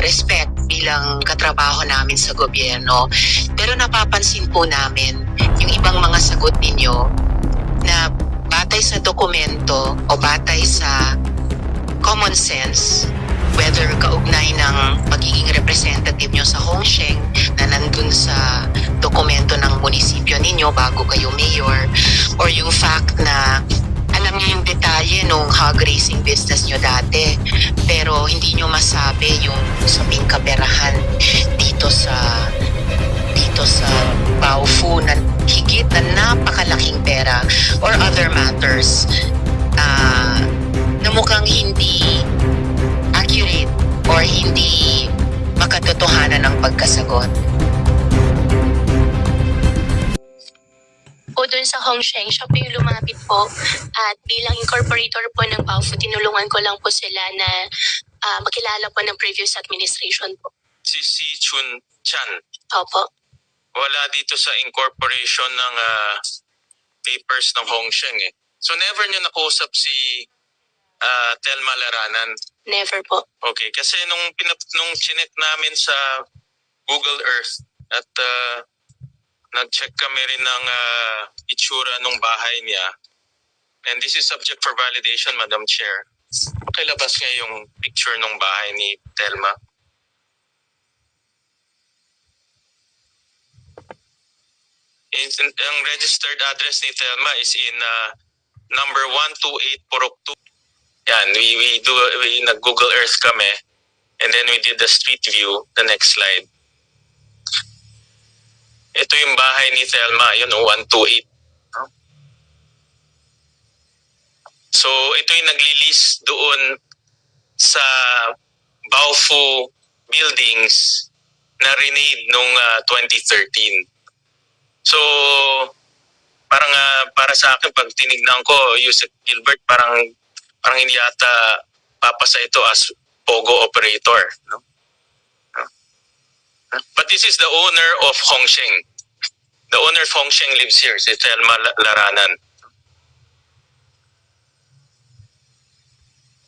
respect bilang katrabaho namin sa gobyerno. Pero napapansin po namin yung ibang mga sagot ninyo na batay sa dokumento o batay sa common sense, whether kaugnay ng pagiging representative nyo sa Hongsheng na nandun sa dokumento ng munisipyo ninyo bago kayo mayor, or yung fact na alam niyo yung detalye nung hog racing business nyo dati, pero hindi nyo masabi yung sabing kaperahan dito sa Baofu na higit na napakalaking pera, or other matters na mukhang hindi accurate or hindi makatotohanan ng pagkasagot. Po doon sa Hongsheng, siya po yung lumapit po at bilang incorporator po ng Baofu, tinulungan ko lang po sila na makilala po ng previous administration po. Si Chun Chan, Opo. wala dito sa incorporation ng papers ng Hongsheng eh. So never nyo nakausap si Telma Laranan? Never po. Okay, kasi nung chinek namin sa Google Earth at nag-check kami rin ng itsura ng bahay niya, and this is subject for validation, Madam Chair. Pakilabas nga yung picture ng bahay ni Telma. Ang registered address ni Telma is in number 128 Purok 2. Yan, we nag-Google Earth kami, and then we did the street view, the next slide. Ito yung bahay ni Telma, yun, 128. So, ito yung nagli-lease doon sa Baofu buildings na renade nung 2013. So, parang para sa akin, pag tinignan ko, Yusek Gilbert, parang hindi yata papasa ito as Pogo operator. No? But this is the owner of Hongsheng. The owner of Hongsheng lives here, si Telma Laranan.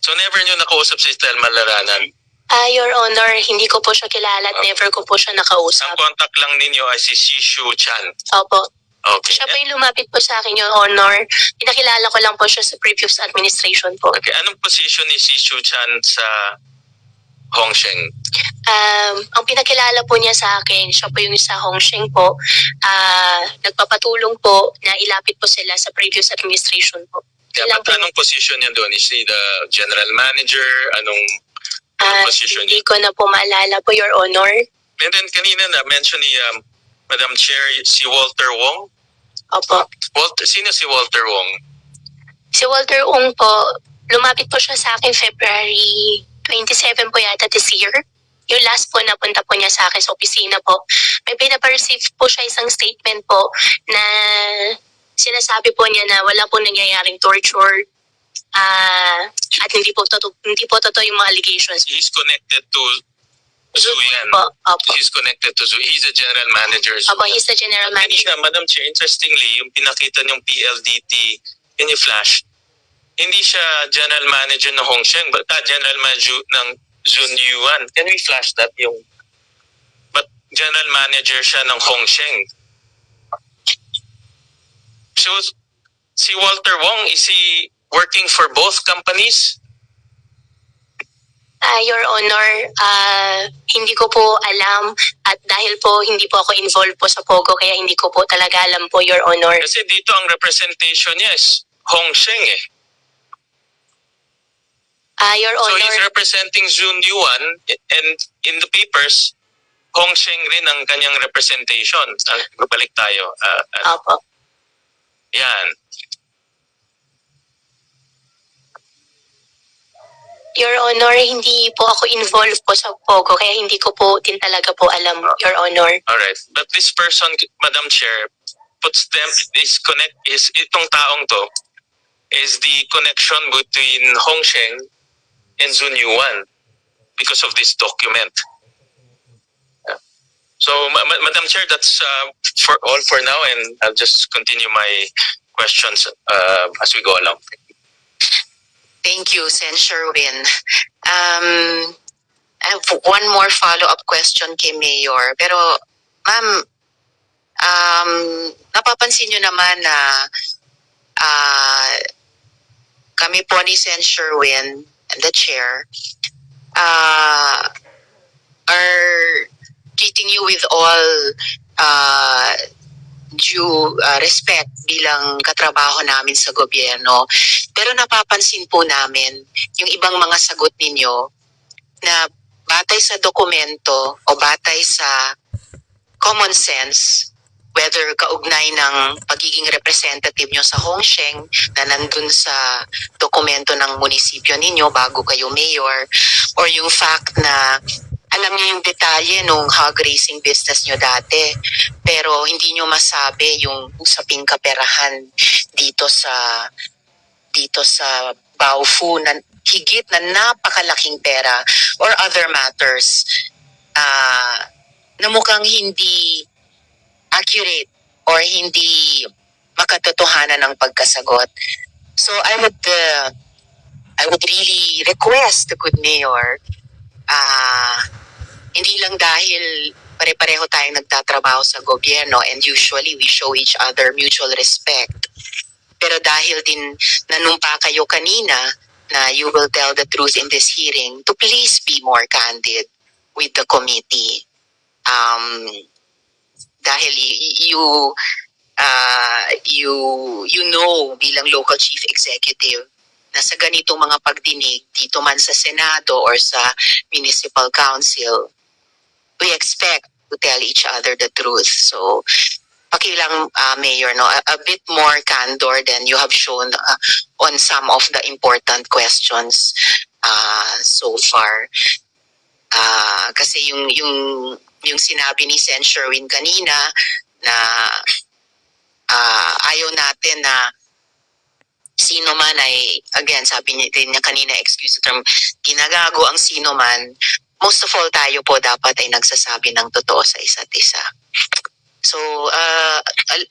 So never nyo nakausap si Telma Laranan? Your Honor, hindi ko po siya kilala at never ko po siya nakausap. Ang contact lang ninyo ay si Shishu Chan. Opo. Okay. Siya po yung lumapit po sa akin, Your Honor. Pinakilala ko lang po siya sa previous administration po. Okay. Anong position ni Shishu Chan sa Hongsheng? Ang pinakilala po niya sa akin, siya po yung sa Hongsheng po, nagpapatulong po na ilapit po sila sa previous administration po. Yeah, but anong position niya doon? Is he the general manager? Anong position Hindi niya? ko na po maalala po, Your Honor. And then kanina na-mention ni Madam Chair, si Walter Wong. Opo. Sino si Walter Wong? Si Walter Ong po, lumapit po siya sa akin February 27 po yata this year. Yung last po napunta po niya sa akin sa opisina po. May pinapareceive po siya isang statement po na sinasabi po niya na wala po nangyayaring torture at hindi po totoo yung mga allegations. He's connected to Zuyan. Opo. He's connected to Zuyan. He's a general manager. Opo, he's the general manager. Kanina, Madam Chair, interestingly, yung pinakita niyong PLDT, yun yung flash. Hindi siya general manager ng Hongsheng, but general manager ng Zunyuan. Can we flash that? But general manager siya ng Hongsheng. So, si Walter Wong, is he working for both companies? Your Honor, hindi ko po alam at dahil po hindi po ako involved po sa Pogo kaya hindi ko po talaga alam po, Your Honor. Kasi dito ang representation niya is Hongsheng eh. Your So Honor, he's representing Zunyuan, and in the papers, Hongsheng rin ang kanyang representation. Babalik tayo. Opo. Yan. Your Honor, hindi po ako involved po sa Pogo kaya hindi ko po din talaga po alam, Your Honor. Alright. But this person, Madam Chair, puts them, itong taong to, is the connection between Hongsheng and Zunyuan because of this document. So, Madam Chair, that's for all for now, and I'll just continue my questions as we go along. Thank you, Sen. Sherwin. I have one more follow-up question kay Mayor. Pero, ma'am, napapansin nyo naman na kami po ni Sen. Sherwin, the chair, are treating you with all due respect bilang katrabaho namin sa gobyerno. Pero napapansin po namin yung ibang mga sagot ninyo na batay sa dokumento o batay sa common sense, whether kaugnay ng pagiging representative nyo sa Hongsheng na nandun sa dokumento ng munisipyo ninyo bago kayo mayor, or yung fact na alam niyo yung detalye nung hog racing business nyo dati, pero hindi nyo masabi yung usaping kaperahan dito sa Baofu na higit na napakalaking pera or other matters na mukhang hindi accurate or hindi makatotohanan ng pagkasagot. So I would really request the good mayor, hindi lang dahil pare-pareho tayong nagtatrabaho sa gobyerno and usually we show each other mutual respect, pero dahil din nanumpa kayo kanina na you will tell the truth in this hearing, to please be more candid with the committee. Dahil you know bilang local chief executive na sa ganitong mga pagdinig dito man sa Senado or sa Municipal Council, we expect to tell each other the truth. So pakilang Mayor, no, a bit more candor than you have shown on some of the important questions so far. Kasi yung sinabi ni Sen. Sherwin kanina na ayaw natin na sino man ay, again, sabi niya kanina, excuse the term, ginagago ang sino man, most of all tayo po dapat ay nagsasabi ng totoo sa isa't isa. So,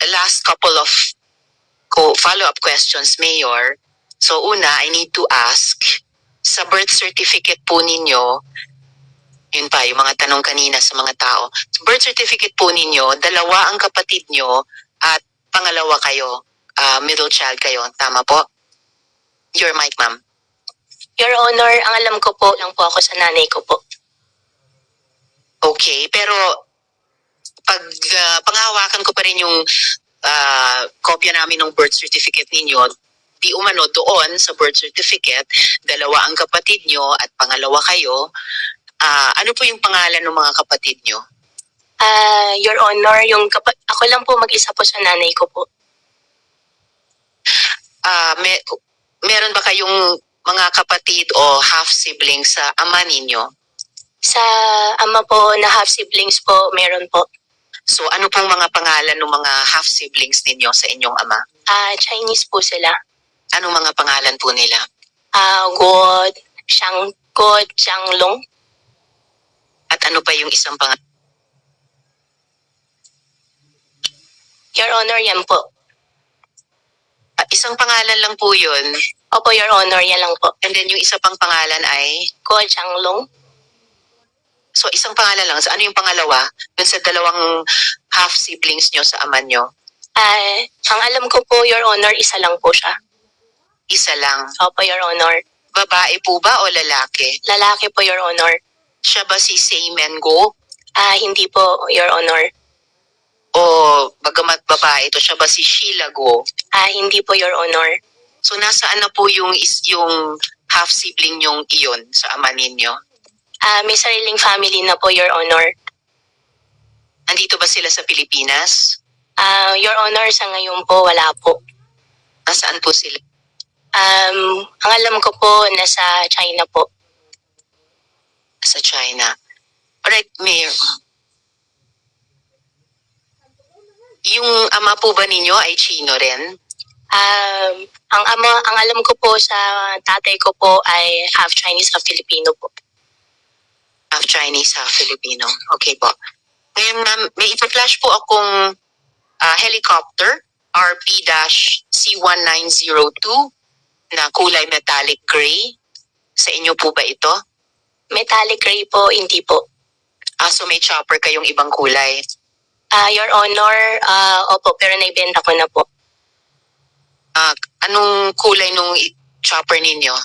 last couple of follow-up questions, Mayor. So, una, I need to ask, sa birth certificate po ninyo, yun pa, yung mga tanong kanina sa mga tao, sa birth certificate po ninyo, dalawa ang kapatid nyo at pangalawa kayo, middle child kayo. Tama po? Your mic, ma'am. Your Honor, ang alam ko po lang po ako sa nanay ko po. Okay, pero pag panghawakan ko pa rin yung kopya namin ng birth certificate ninyo, di umano doon sa birth certificate, dalawa ang kapatid nyo at pangalawa kayo, ano po yung pangalan ng mga kapatid nyo? Your Honor, ako lang po mag-isa po sa nanay ko po. Meron ba kayong mga kapatid o half-siblings sa ama ninyo? Sa ama po na half-siblings po, meron po. So ano pong mga pangalan ng mga half-siblings ninyo sa inyong ama? Chinese po sila. Anong mga pangalan po nila? God Xianglong. At ano pa yung isang pangalan? Your Honor, yan po. Isang pangalan lang po yun. Opo, Your Honor, yan lang po. And then yung isa pang pangalan ay? God Xianglong. So isang pangalan lang. So ano yung pangalawa? Dun sa dalawang half-siblings nyo sa ama nyo? Ang alam ko po, Your Honor, isa lang po siya. Isa lang. Opo, Your Honor. Babae po ba o lalaki? Lalaki po, Your Honor. Siya ba si Seymen Go? Hindi po, Your Honor. O bagamat babae ito, siya ba si Sheila Go? Hindi po, Your Honor. So nasaan na po yung half-sibling nyong iyon sa ama ninyo? May sariling family na po, Your Honor. Andito ba sila sa Pilipinas? Your Honor, sa ngayon po, wala po. Nasaan po sila? Ang alam ko po, nasa China po. Sa China. Alright, Mayor. Yung ama po ba ninyo ay Chino rin? Ang alam ko po sa tatay ko po ay half Chinese, half Filipino po. Half Chinese, half Filipino. Okay po. Ngayon, ma'am, may ito-flash po akong helicopter, RP-C1902, na kulay metallic gray. Sa inyo po ba ito? Metallic gray po, hindi po. So may chopper kayong ibang kulay. Your Honor, opo, pero naibenta ko na po. Anong kulay nung chopper ninyo?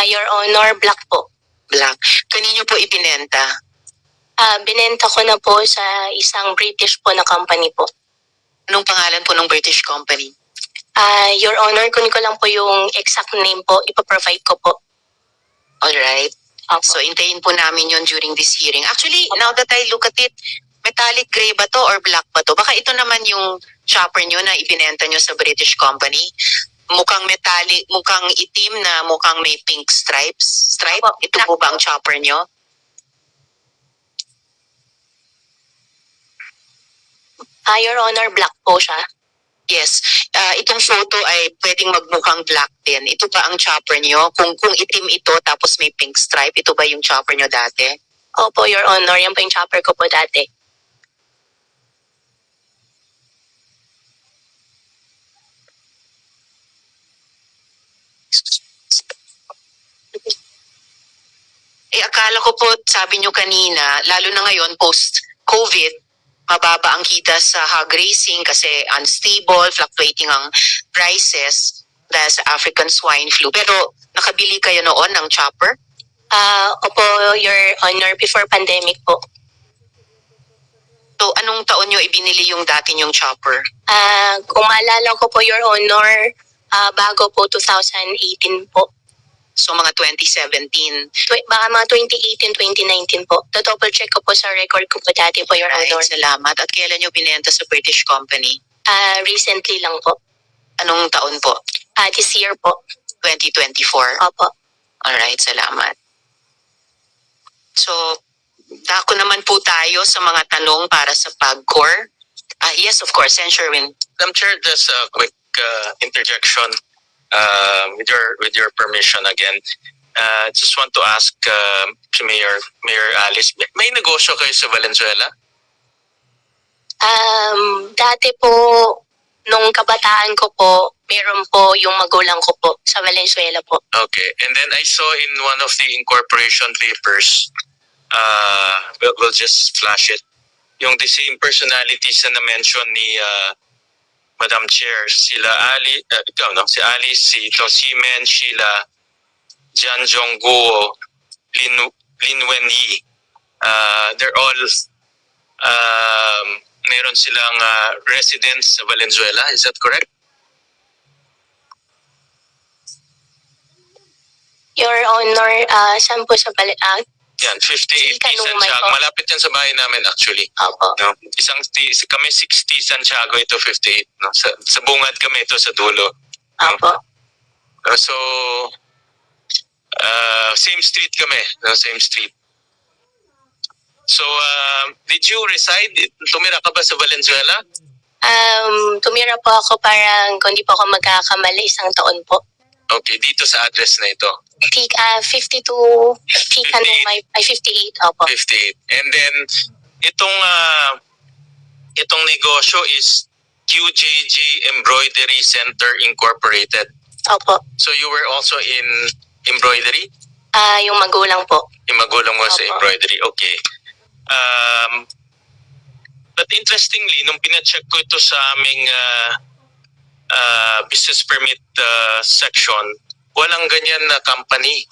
Your Honor, black po. Black. Kanino po ibinenta? Binenta ko na po sa isang British po na company po. Anong pangalan po ng British company? Your Honor, kunin ko lang po yung exact name po, ipaprovide ko po. Alright. Opo. So, intayin po namin yon during this hearing. Actually, now that I look at it, metallic gray ba to or black ba to? Baka ito naman yung chopper nyo na ibinenta nyo sa British company. Mukhang metallic, mukhang itim na mukhang may pink stripes. Stripe? Opo. Ito po ba ang chopper nyo? Your Honor, black po siya. Yes. Itong photo ay pwedeng magmukhang black din. Ito ba ang chopper nyo? Kung itim ito tapos may pink stripe, ito ba yung chopper nyo dati? Opo, Your Honor, yan po yung chopper ko po dati. Akala ko po, sabi nyo kanina, lalo na ngayon, post-COVID, mababa ang kita sa hog racing kasi unstable, fluctuating ang prices dahil sa African swine flu. Pero nakabili kayo noon ng chopper? Opo, Your Honor, before pandemic po. So, anong taon nyo ibinili yung dati nyong chopper? Kung maalala ko po, Your Honor, bago po 2018 po. So, mga 2017. Baka mga 2018, 2019 po. To-double check ko po sa record ko po dati po, Your Ay, Honor. salamat. At kailan nyo binenta sa British company? Recently lang po. Anong taon po? This year po. 2024? Opo. Alright, salamat. So, dako naman po tayo sa mga tanong para sa PAGCOR. Yes, of course, Sen. Sherwin. Madam Chair, just a quick interjection with your permission again. Just want to ask si Mayor Alice, may negosyo kayo sa Valenzuela? Dati po, nung kabataan ko po, meron po yung magulang ko po sa Valenzuela po. Okay. And then I saw in one of the incorporation papers, we'll just flash it, yung the same personalities na na-mention ni Madam Chair, sila Ali, si Alice, si Tosimen, Sheila, Jan Jongguo, Lin Wenyi. They're all, meron silang residents sa Valenzuela, is that correct? Your Honor, saan po sa Yan, 58 Chika nung may Santiago. po. Malapit yan sa bahay namin actually. Opo. No? Kami 60 Santiago, ito 58. No? Sa bungad kami ito sa dulo. Opo. So, same street kami. No? Same street. So, did you reside? Tumira ka ba sa Valenzuela? Tumira po ako parang, kung di po ako magkakamali, 1 taon po. Okay, dito sa address na ito. 52, Chika nung may, 58, opo. 58. And then, itong negosyo is QJJ Embroidery Center Incorporated. Opo. So, you were also in embroidery? Yung magulang po. Yung magulang mo sa Opo. embroidery. Okay. But interestingly, nung pina-check ko ito sa aming business permit section, walang ganyan na company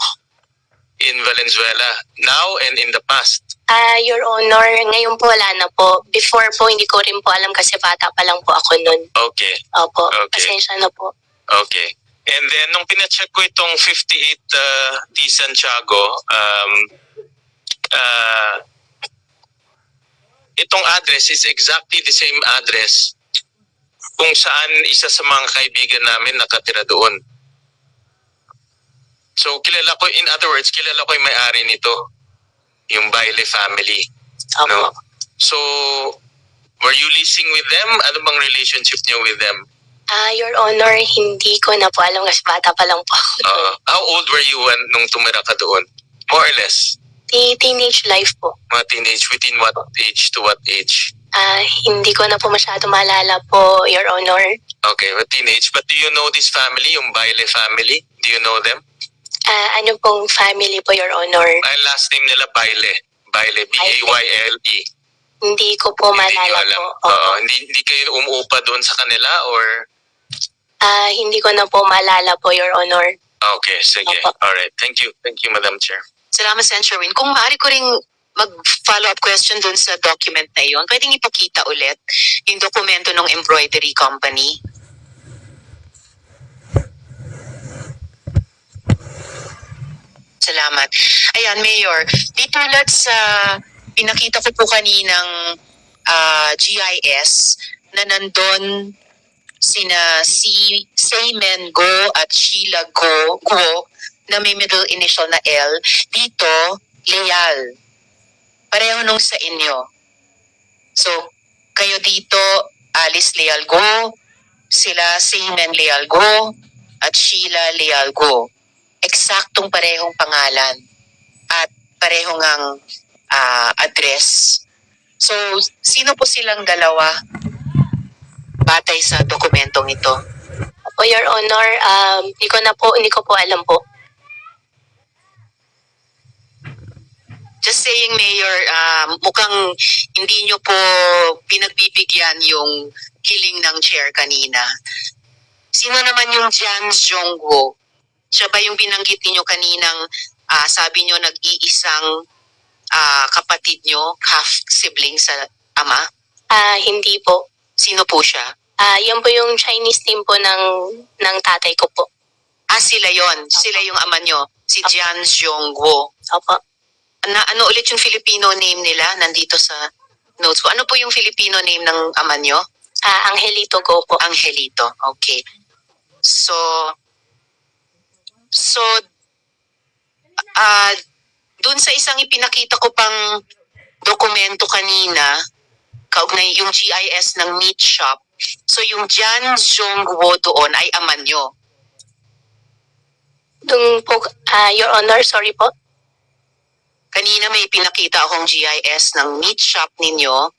in Valenzuela now and in the past. Your Honor, ngayon po wala na po. Before po, hindi ko rin po alam kasi bata pa lang po ako nun. Okay. Opo, Okay. pasensya na po. Okay. And then, nung pina-check ko itong 58 T. Santiago, itong address is exactly the same address kung saan isa sa mga kaibigan namin nakatira doon. So, kilala ko, in other words, kilala ko yung may-ari nito, yung Baile family. Opo. No? So, were you leasing with them? Ano bang relationship niyo with them? Your Honor, hindi ko na po alam kasi bata pa lang po ako. How old were you nung tumira ka doon? More or less? Teenage life po. Mga teenage, within what age to what age? Hindi ko na po masyado maalala po, Your Honor. Okay, teenage. But do you know this family, yung Baile family? Do you know them? Ano pong family po, Your Honor? Ang last name nila Baile. Baile, B-A-Y-L-E. Hindi ko po Hindi nyo maalala alam. po. Oo, hindi kayo umuupa doon sa kanila or... Hindi ko na po maalala po, Your Honor. Okay, sige. Opo. Alright, thank you. Thank you, Madam Chair. Salamat, Sen. Sherwin. Kung maaari ko ring mag-follow-up question dun sa document na yon, pwedeng ipakita ulit yung dokumento ng embroidery company. Salamat. Ayan, Mayor. Di tulad sa pinakita ko po kaninang GIS na nandun sina si Seymen Go at Sheila Go na may middle initial na L. Dito, Leal. Pareho nung sa inyo. So, kayo dito, Alice Leal Go, sila Seymen Leal Go, at Sheila Leal Go. Eksaktong parehong pangalan at parehong ang address. So, sino po silang dalawa batay sa dokumentong ito? Opo, Your Honor, hindi ko po alam po. Just saying, Mayor, mukhang hindi nyo po pinagbibigyan yung hiling ng chair kanina. Sino naman yung Jan Zhongguo? Siya ba yung binanggit niyo kaninang sabi nyo nag-iisang kapatid nyo, half-sibling sa ama? Hindi po. Sino po siya? Yan po yung Chinese name po ng tatay ko po. Sila yon. Sila yung ama nyo. Si Jan Zhongguo. Opo. Ano ulit yung Filipino name nila nandito sa notes ko? Ano po yung Filipino name ng ama nyo? Angelito Go po. Angelito. Okay. So, dun sa isang ipinakita ko pang dokumento kanina, kaugnay yung GIS ng meat shop. So, yung Jan Zhongguo doon ay ama nyo. Dung po, Your Honor, sorry po. Kanina may pinakita akong GIS ng meat shop ninyo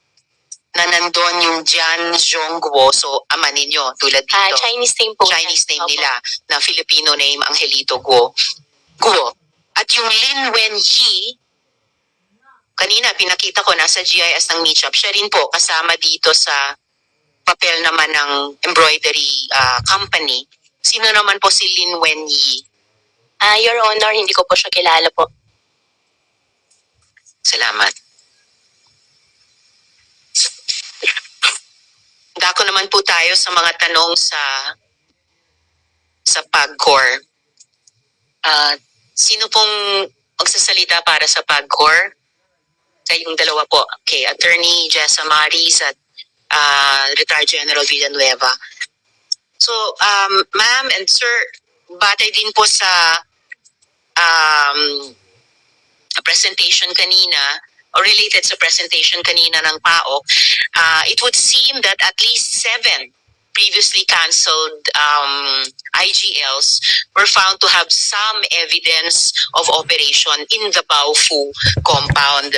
na nandun yung Jan Zhongguo, so ama ninyo, tulad dito. Chinese name po. Chinese name Opo. nila na Filipino name Angelito Guo. At yung Lin Wenyi, kanina pinakita ko nasa GIS ng meat shop, siya rin po kasama dito sa papel naman ng embroidery company. Sino naman po si Lin Wenyi? Your Honor, hindi ko po siya kilala po. Salamat. Dako naman po tayo sa mga tanong sa PAGCOR. Sino pong magsasalita para sa PAGCOR? Kayong dalawa po. Okay, Attorney Jessa Maris at Retired General Villanueva. So, ma'am and sir, batay din po sa presentation kanina, or related sa presentation kanina ng PAOK, it would seem that at least 7 previously cancelled IGLs were found to have some evidence of operation in the Baofu compound.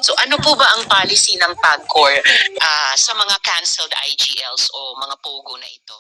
So ano po ba ang policy ng PAGCOR sa mga cancelled IGLs o mga POGO na ito?